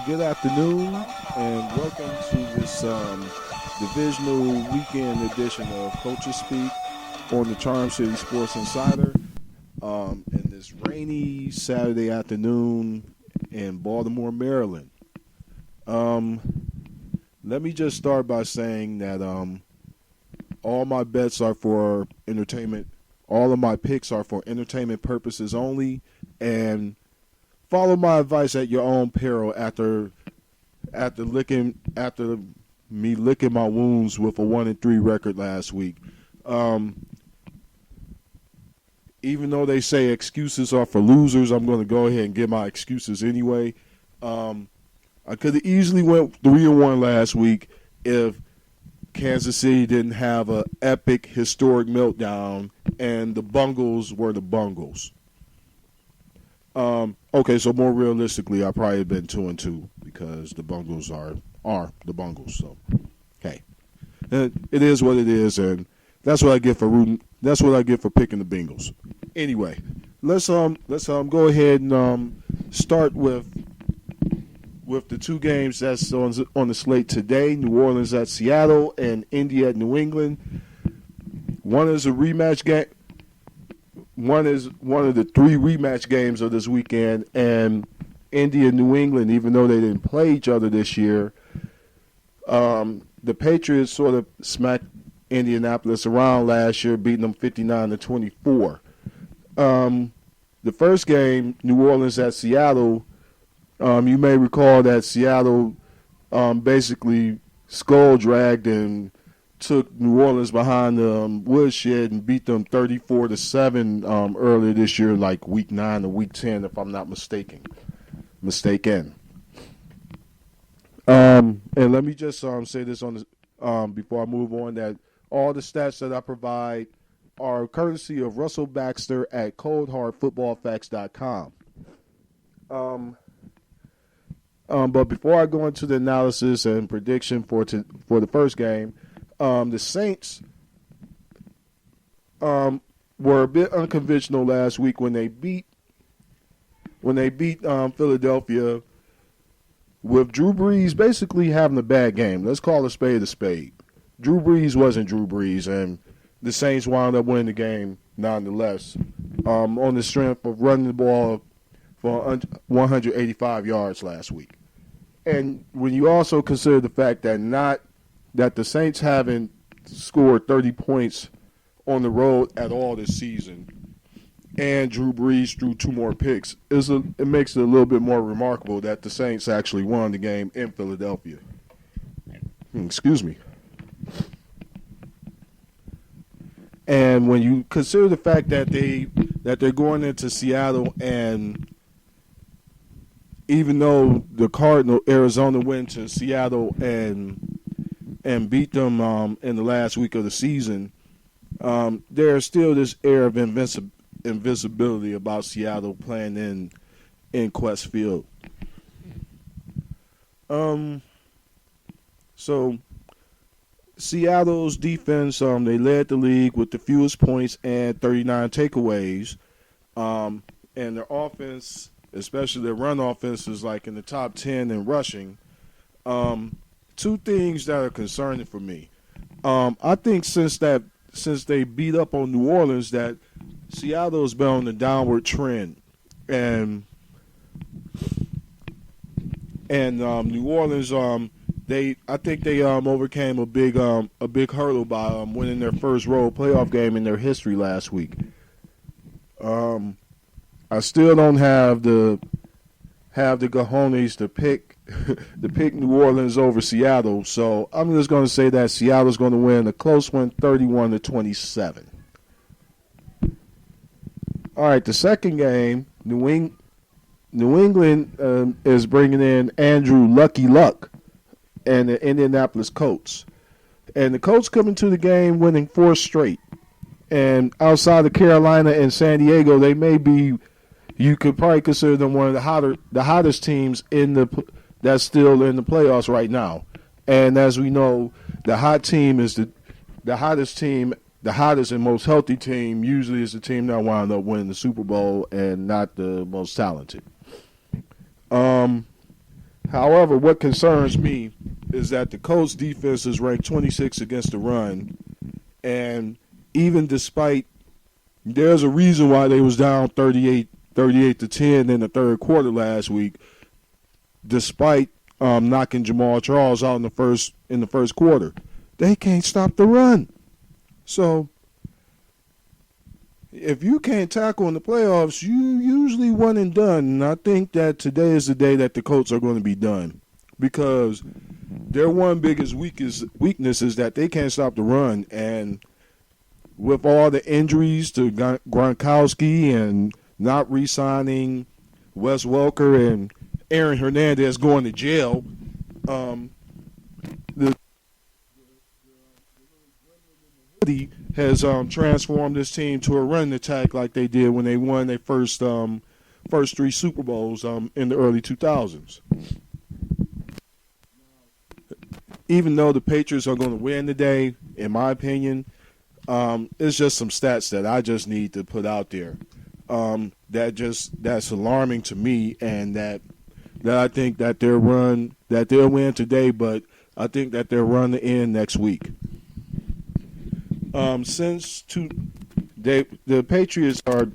Good afternoon, and welcome to this divisional weekend edition of Culture Speak on the Charm City Sports Insider. In this rainy Saturday afternoon in Baltimore, Maryland. Um, Let me just start by saying that all my bets are for entertainment. All of my picks are for entertainment purposes only, and follow my advice at your own peril. After me licking my wounds with a 1-3 record last week. Um, Even though they say excuses are for losers, I'm going to go ahead and give my excuses anyway. I could have easily went 3-1 last week if Kansas City didn't have an epic historic meltdown and the Bungles were the Bungles. Okay, so more realistically, I probably have been 2-2 because the Bungles are the Bungles. So, hey, it is what it is, and that's what I get for rooting. That's what I get for picking the Bengals. Anyway, let's go ahead and start with the two games that's on the slate today. New Orleans at Seattle and Indy at New England. One is a rematch game. One is one of the three rematch games of this weekend, and Indy and New England, even though they didn't play each other this year, the Patriots sort of smacked Indianapolis around last year, beating them 59-24. The first game, New Orleans at Seattle, you may recall that Seattle basically skull dragged and took New Orleans behind the woodshed and beat them 34-7 earlier this year, like week 9 or week 10, if I'm not mistaken. And let me just say this on the, before I move on, that all the stats that I provide are courtesy of Russell Baxter at coldhardfootballfacts.com. But before I go into the analysis and prediction for the first game, the Saints were a bit unconventional last week when they beat Philadelphia with Drew Brees basically having a bad game. Let's call a spade a spade. Drew Brees wasn't Drew Brees, and the Saints wound up winning the game nonetheless on the strength of running the ball for 185 yards last week. And when you also consider the fact that the Saints haven't scored 30 points on the road at all this season, and Drew Brees threw 2 more picks, it makes it a little bit more remarkable that the Saints actually won the game in Philadelphia. Excuse me. And when you consider the fact that they're going into Seattle, and even though Arizona went to Seattle and beat them in the last week of the season, there's still this air of invisibility about Seattle playing in Quest Field. So Seattle's defense, they led the league with the fewest points and 39 takeaways. And their offense, especially their run offense, is like in the top 10 in rushing. Two things that are concerning for me. I think since they beat up on New Orleans, that Seattle's been on the downward trend, and New Orleans, I think they overcame a big hurdle by winning their first road playoff game in their history last week. I still don't have the cojones to pick New Orleans over Seattle, so I'm just going to say that Seattle's going to win a close one, 31-27. All right, the second game, New England is bringing in Andrew Lucky Luck and the Indianapolis Colts. And the Colts coming to the game winning 4 straight. And outside of Carolina and San Diego, they may be, you could probably consider them one of the hottest teams that's still in the playoffs right now. And as we know, the hot team is the hottest team. The hottest and most healthy team usually is the team that wound up winning the Super Bowl and not the most talented. However, what concerns me is that the Colts defense is ranked 26 against the run, and even despite, there's a reason why they was down 38 to 10 in the third quarter last week, despite knocking Jamal Charles out in the first quarter. They can't stop the run. So if you can't tackle in the playoffs, you usually one and done. And I think that today is the day that the Colts are going to be done, because their one biggest weakness is that they can't stop the run. And with all the injuries to Gronkowski and not re-signing Wes Welker and Aaron Hernandez going to jail, has transformed this team to a running attack like they did when they won their first three Super Bowls in the early 2000s. Even though the Patriots are going to win today, in my opinion, it's just some stats that I just need to put out there that's alarming to me, and that I think that they'll win today, but I think that they'll run the end next week. The Patriots are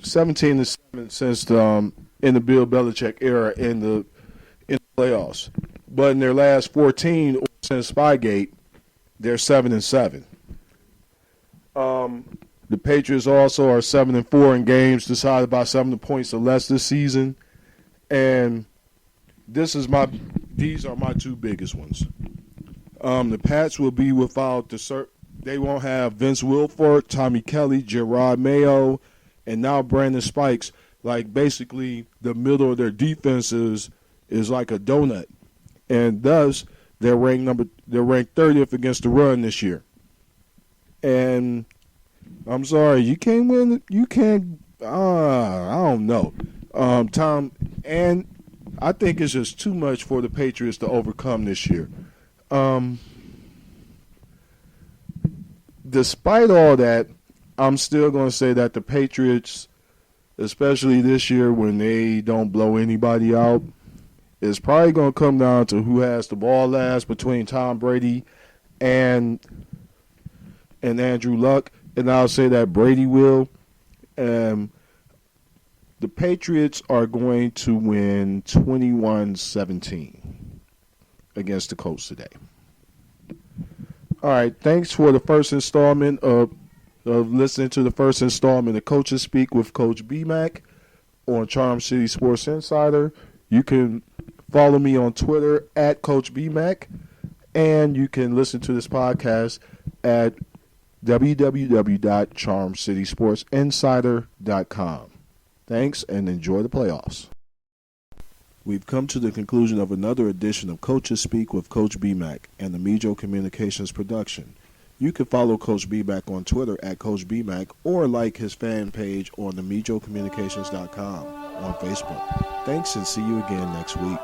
17-7 since in the Bill Belichick era in the playoffs, but in their last 14 since Spygate, they're 7-7. The Patriots also are 7-4 in games decided by 7 points or less this season, and these are my two biggest ones. The Pats will be without they won't have Vince Wilfork, Tommy Kelly, Gerard Mayo, and now Brandon Spikes. Like, basically, the middle of their defense is like a donut, and thus they're ranked 30th against the run this year. And I'm sorry, you can't win. You can't. I don't know, Tom. And I think it's just too much for the Patriots to overcome this year. Despite all that, I'm still going to say that the Patriots, especially this year when they don't blow anybody out, is probably going to come down to who has the ball last between Tom Brady and Andrew Luck. And I'll say that Brady will. The Patriots are going to win 21-17 against the Colts today. All right, thanks for the first installment of listening to the first installment of Coaches Speak with Coach B-Mac on Charm City Sports Insider. You can follow me on Twitter at Coach B-Mac, and you can listen to this podcast at www.charmcitysportsinsider.com. Thanks, and enjoy the playoffs. We've come to the conclusion of another edition of Coaches Speak with Coach B-Mac and the Mijo Communications production. You can follow Coach B-Mac on Twitter at Coach B-Mac, or like his fan page on the MijoCommunications.com on Facebook. Thanks, and see you again next week.